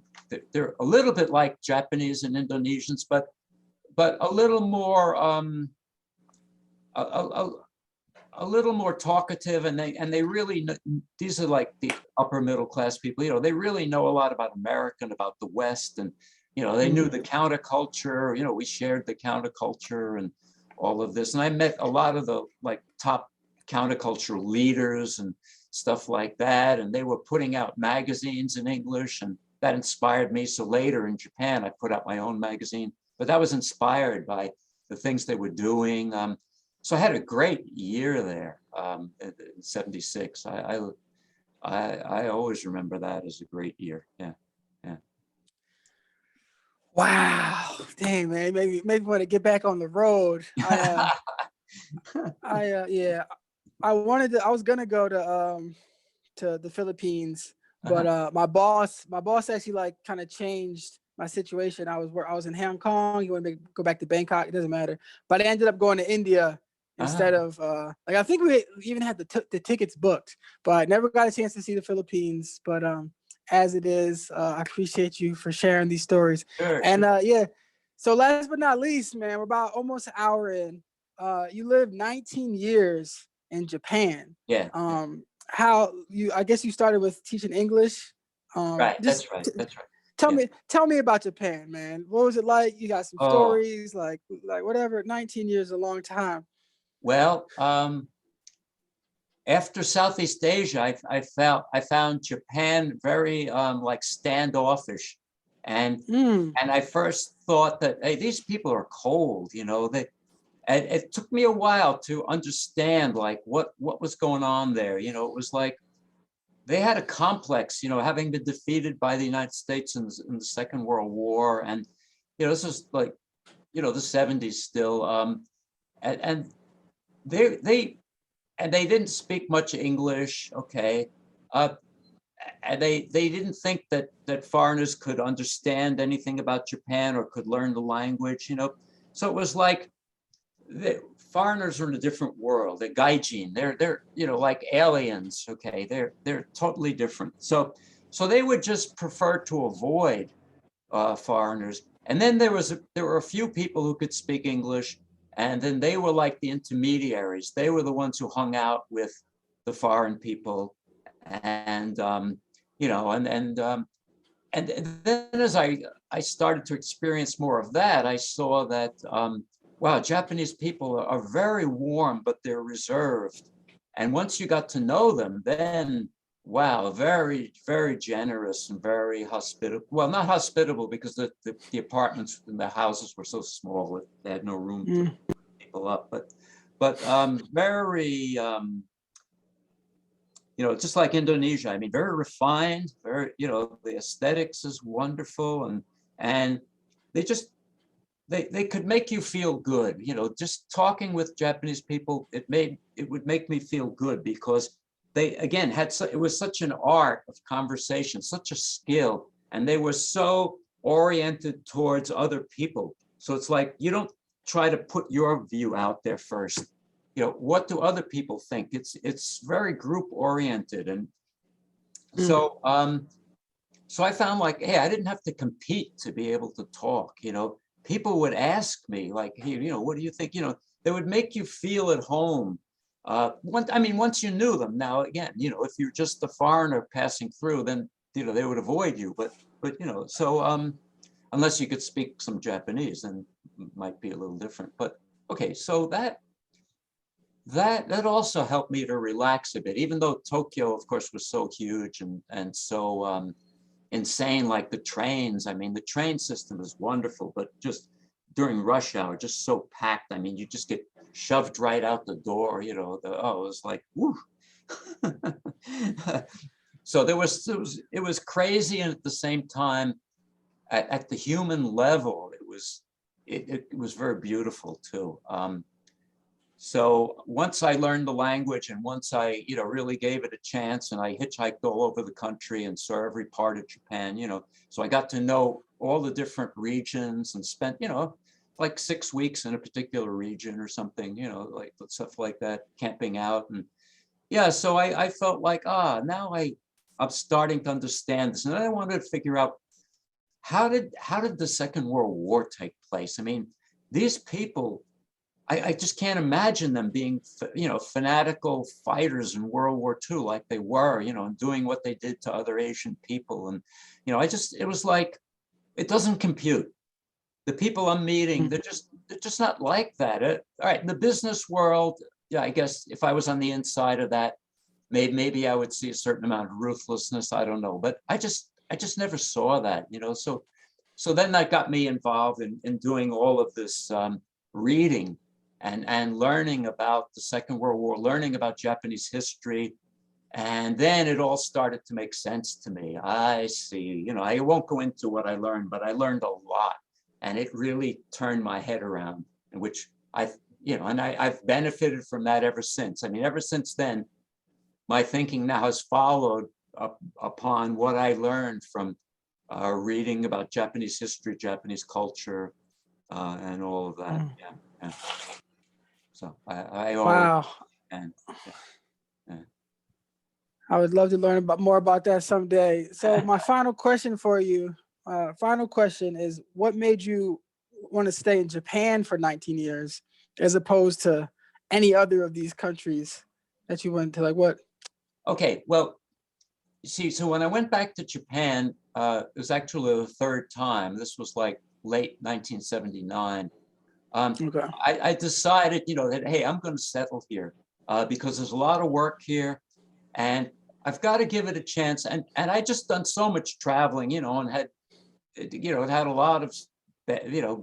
They're a little bit like Japanese and Indonesians, but a little more a, a, a little more talkative, and they really, these are like the upper middle class people, they really know a lot about America and about the West, and they knew the counterculture, we shared the counterculture and all of this, and I met a lot of the like top countercultural leaders and stuff like that, and they were putting out magazines in English, and that inspired me. So later in Japan I put out my own magazine, but that was inspired by the things they were doing. So I had a great year there in 76. I always remember that as a great year. Yeah, yeah. Wow. Dang, man. Maybe want to get back on the road. Yeah. I was gonna go to the Philippines, but my boss actually like kind of changed my situation. I was in Hong Kong. He wanted me to go back to Bangkok. It doesn't matter. But I ended up going to India instead of like I think we even had the tickets booked, but never got a chance to see the Philippines. But as it is, I appreciate you for sharing these stories. Sure, And sure. yeah, so last but not least, man, we're about almost an hour in. You lived 19 years in Japan. Yeah, yeah. How you? I guess you started with teaching English. Right. Just That's right. That's right. tell Yeah. me about Japan, man. What was it like? You got some Oh, stories, like whatever. 19 years is a long time. well, after Southeast Asia, I found Japan very like standoffish, and Mm. I first thought that, hey, these people are cold. It took me a while to understand like what was going on there. It was like they had a complex, having been defeated by the United States in the Second World War. And, this is like, the 70s still. And they didn't speak much English. Okay. And they didn't think that foreigners could understand anything about Japan or could learn the language, So it was like the foreigners are in a different world. They're gaijin. They're like aliens. Okay, they're totally different. So they would just prefer to avoid foreigners. And then there were a few people who could speak English, and then they were like the intermediaries. They were the ones who hung out with the foreign people, and and then as I started to experience more of that, I saw that wow, Japanese people are very warm, but they're reserved. And once you got to know them, then wow, very, very generous and very hospitable. Well, not hospitable because the apartments and the houses were so small that they had no room to put people up. But very just like Indonesia, I mean, very refined, very, the aesthetics is wonderful, and they just they could make you feel good. Just talking with Japanese people, it would make me feel good because they again it was such an art of conversation, such a skill, and they were so oriented towards other people. So it's like you don't try to put your view out there first. What do other people think? It's very group oriented. And so so I found like, hey, I didn't have to compete to be able to talk. People would ask me like, hey, what do you think? They would make you feel at home. Once you knew them. Now again, if you're just a foreigner passing through, then they would avoid you. But so unless you could speak some Japanese, then it might be a little different. But okay, so that also helped me to relax a bit, even though Tokyo, of course, was so huge and so insane, like the trains. I mean, the train system is wonderful, but just during rush hour, just so packed. I mean, you just get shoved right out the door, it was like, woo. So it was crazy. And at the same time, at the human level, it was very beautiful too. So once I learned the language and once I, really gave it a chance, and I hitchhiked all over the country and saw every part of Japan, so I got to know all the different regions and spent, like 6 weeks in a particular region or something, like stuff like that, camping out. And yeah, so I felt like, now I'm starting to understand this. And then I wanted to figure out how did the Second World War take place? I mean, these people, I just can't imagine them being, fanatical fighters in World War II like they were, and doing what they did to other Asian people. And, it was like, it doesn't compute. The people I'm meeting, they're just not like that. All right, in the business world, yeah, I guess if I was on the inside of that, maybe I would see a certain amount of ruthlessness. I don't know, but I just never saw that, So then that got me involved in doing all of this reading. And learning about the Second World War, learning about Japanese history. And then it all started to make sense to me. I see, I won't go into what I learned, but I learned a lot. And it really turned my head around, in which I've benefited from that ever since. I mean, ever since then, my thinking now has followed up upon what I learned from reading about Japanese history, Japanese culture, and all of that. Yeah. So I Wow. And I would love to learn more about that someday. So my final question for you, is what made you want to stay in Japan for 19 years as opposed to any other of these countries that you went to? Like what? Okay, well, you see, so when I went back to Japan, it was actually the third time. This was like late 1979. Okay. I decided, that, hey, I'm going to settle here because there's a lot of work here and I've got to give it a chance. And I just done so much traveling, and had, had a lot of,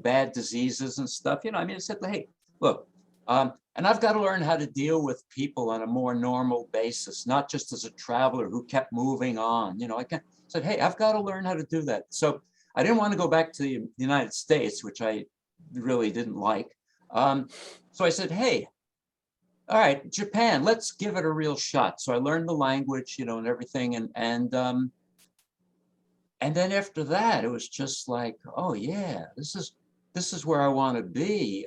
bad diseases and stuff. I mean, I said, hey, look, And I've got to learn how to deal with people on a more normal basis, not just as a traveler who kept moving on. You know, said, hey, I've got to learn how to do that. So I didn't want to go back to the United States, which I really didn't like. So I said, hey, all right, Japan, let's give it a real shot. So I learned the language, you know, and everything. And then after that, it was just like, oh yeah, this is where I want to be.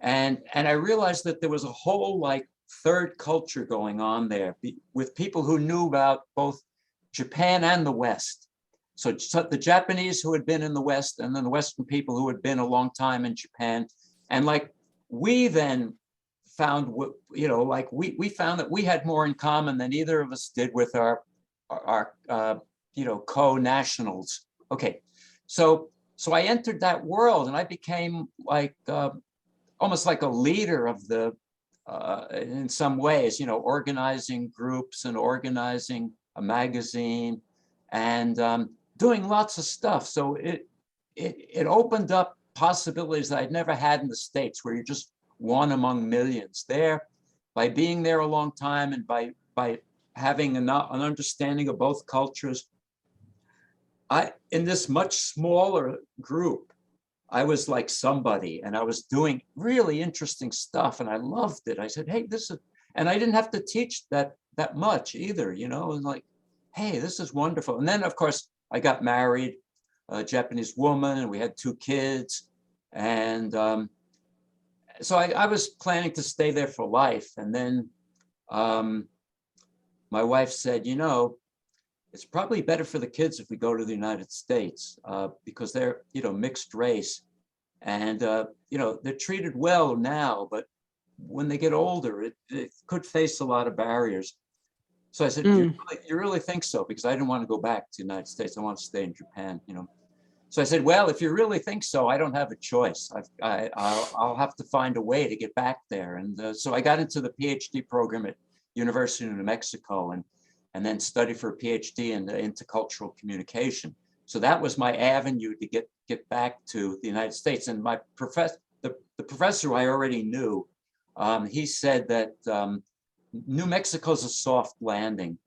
And I realized that there was a whole like third culture going on there with people who knew about both Japan and the West. So the Japanese who had been in the West, and then the Western people who had been a long time in Japan. And like we then found what, you know, like we found that we had more in common than either of us did with our you know, co-nationals. Okay, so I entered that world and I became like almost like a leader of the, in some ways, you know, organizing groups and organizing a magazine and doing lots of stuff. So it opened up possibilities that I'd never had in the States, where you're just one among millions. There, by being there a long time and by having an understanding of both cultures, in this much smaller group, I was like somebody, and I was doing really interesting stuff, and I loved it. I said, hey, this is, and I didn't have to teach that much either, you know, and like, hey, this is wonderful. And then of course I got married, a Japanese woman, and we had 2 kids. And so I was planning to stay there for life. And then my wife said, you know, it's probably better for the kids if we go to the United States, because they're, you know, mixed race, and you know, they're treated well now, but when they get older, it could face a lot of barriers. So I said, you really think so? Because I didn't want to go back to the United States. I want to stay in Japan, you know. So I said, well, if you really think so, I don't have a choice. I'll have to find a way to get back there. And so I got into the PhD program at University of New Mexico, and then studied for a PhD in intercultural communication. So that was my avenue to get back to the United States. And my the professor who I already knew, he said that New Mexico's a soft landing.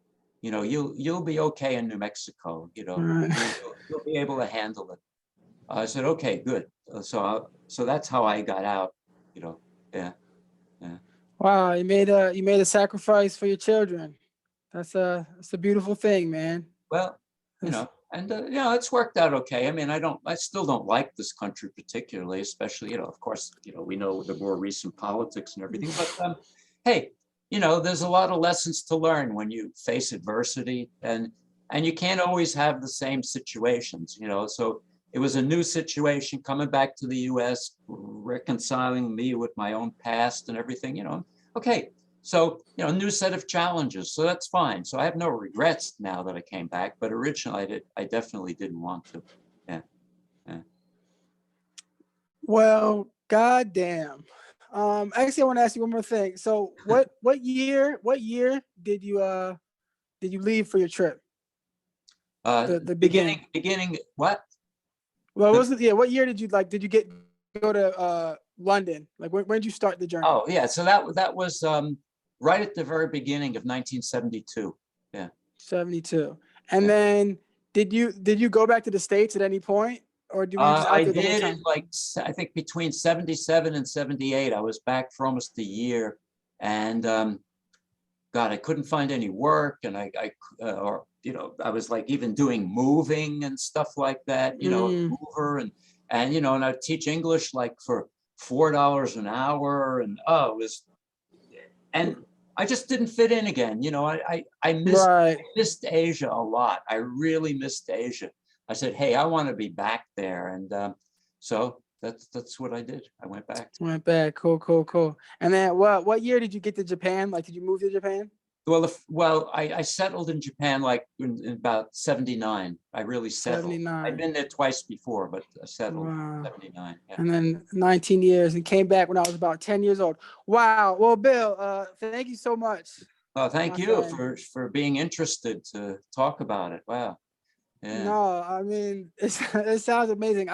You know, you'll be okay in New Mexico. You know, you'll be able to handle it. I said, okay, good. So that's how I got out. You know, yeah. Wow, you made a sacrifice for your children. That's a beautiful thing, man. Well, you know, and you know, it's worked out okay. I mean, I still don't like this country particularly, especially, you know, of course, you know, we know the more recent politics and everything, but hey, you know, there's a lot of lessons to learn when you face adversity, and you can't always have the same situations, you know. So it was a new situation coming back to the US, reconciling me with my own past and everything, you know. Okay, so, you know, new set of challenges, so that's fine. So I have no regrets now that I came back, but originally I definitely didn't want to. Yeah. Well, goddamn. Actually, I want to ask you one more thing. So, what year did you leave for your trip? The beginning. What? Well, was it? Yeah. What year did you go to London? Like, when did you start the journey? Oh yeah, so that was right at the very beginning of 1972. Yeah. 72. And then did you go back to the States at any point, or do we just I out there the whole did time? it like, I think between 77 and 78. I was back for almost a year, and God, I couldn't find any work, and or you know, I was like even doing moving and stuff like that, you know, mover, and you know, and I'd teach English like for $4 an hour, and oh, it was, and I just didn't fit in again. You know, I missed Asia a lot. I really missed Asia. I said, hey, I want to be back there. And so that's what I did. I went back. Cool. And then what year did you get to Japan? Like, did you move to Japan? Well, I settled in Japan like in about 79. I really settled. 79. I'd been there twice before, but I settled in 79. Yeah. And then 19 years, and came back when I was about 10 years old. Wow. Well, Bill, thank you so much. Oh, thank you for being interested to talk about it. Wow. Yeah. No, I mean, it sounds amazing.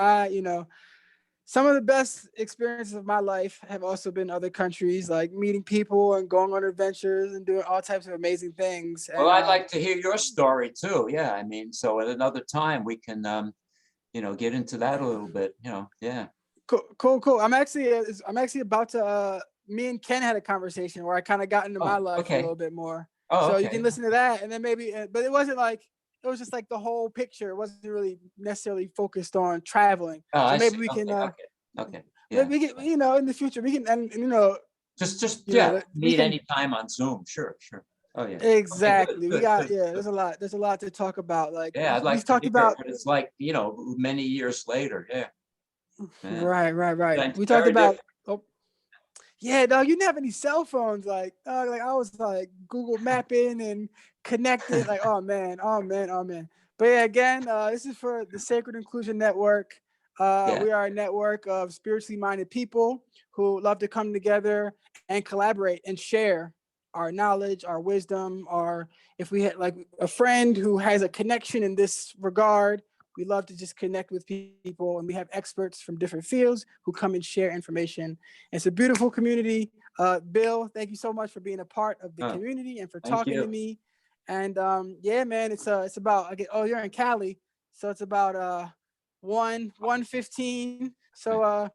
some of the best experiences of my life have also been other countries, like meeting people and going on adventures and doing all types of amazing things. Well, And I'd like to hear your story too. Yeah, I mean, so at another time we can, get into that a little bit. Yeah. cool, cool, cool. I'm actually about to. Me and Ken had a conversation where I kind of got into my Oh, life a okay. little bit more. Oh, So you okay. can listen to that, and then maybe, but it wasn't like it was just like the whole picture. It wasn't really necessarily focused on traveling. Oh, So I maybe see. we can, Okay, okay, okay. maybe Yeah. we can, in the future we can, and Yeah, we meet can. anytime on Zoom. Sure, sure. Oh, yeah. Okay, good, Exactly. We good, got, good, yeah, good. there's a lot to talk about. Like Yeah, I'd we like to talked hear about, what it's like, many years later. Yeah, yeah. right. Thanks. We talked Very about, different. oh, yeah, dog, you didn't have any cell phones. Like I was like Google mapping and connected. Like, oh man, oh man, oh man. But yeah, again, this is for the Sacred Inclusion Network. Yeah, We are a network of spiritually minded people who love to come together and collaborate and share our knowledge, our wisdom, our, if we had like a friend who has a connection in this regard, we love to just connect with people, and we have experts from different fields who come and share information. It's a beautiful community. Bill, thank you so much for being a part of the oh, community and for thank talking to you. me. And yeah, man, it's about, oh, you're in Cali, so it's about 1:15. So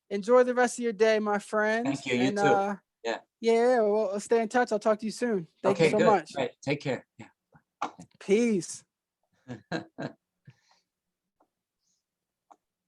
enjoy the rest of your day, my friend. Thank you. You And too. Yeah. yeah, well, let's stay in touch. I'll talk to you soon. Thank you Okay, so good. much. Right. Take care. Peace. Yeah.